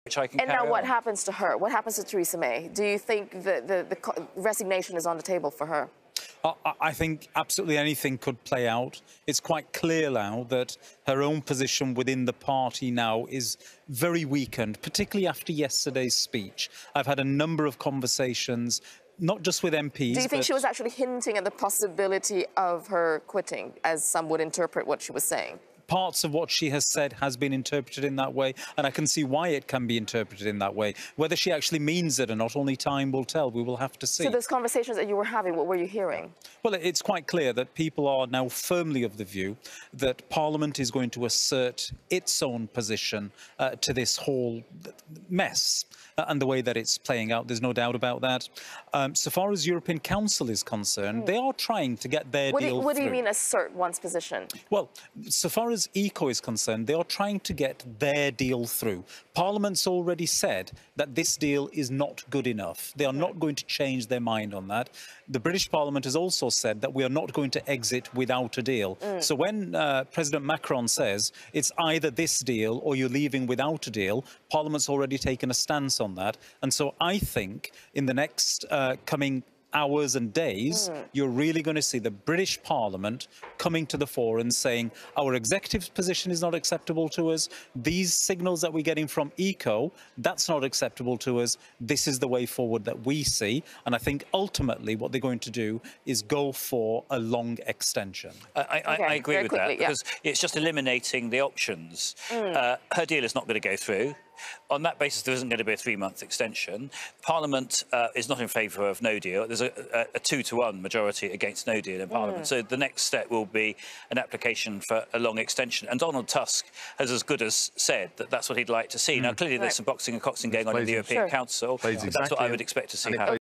which I can And carry now what on. happens to her? What happens to Theresa May? Do you think the resignation is on the table for her? I think absolutely anything could play out. It's quite clear now that her own position within the party now is very weakened, particularly after yesterday's speech. I've had a number of conversations, not just with MPs. Do you think she was actually hinting at the possibility of her quitting, as some would interpret what she was saying? Parts of what she has said has been interpreted in that way, and I can see why it can be interpreted in that way. Whether she actually means it or not, only time will tell. We will have to see. So those conversations that you were having, what were you hearing? Well, it's quite clear that people are now firmly of the view that Parliament is going to assert its own position to this whole mess and the way that it's playing out. There's no doubt about that. So far as European Council is concerned, they are trying to get their deal through. What do you mean assert one's position? Well, so far as ECO is concerned, they are trying to get their deal through. Parliament's already said that this deal is not good enough. They are not going to change their mind on that. The British Parliament has also said that we are not going to exit without a deal. So when President Macron says it's either this deal or you're leaving without a deal, Parliament's already taken a stance on that. And so I think in the next coming hours and days, you're really going to see the British Parliament coming to the fore and saying our executive position is not acceptable to us. These signals that we're getting from ECO, that's not acceptable to us. This is the way forward that we see. And I think ultimately what they're going to do is go for a long extension. I agree with that, because it's just eliminating the options. Her deal is not going to go through. On that basis, there isn't going to be a 3-month extension. Parliament is not in favour of no deal. There's a 2-to-1 majority against no deal in Parliament. So the next step will be an application for a long extension. And Donald Tusk has as good as said that that's what he'd like to see. Now, clearly, there's some boxing and coxing going on in the European Council. But that's what I would expect to see happen.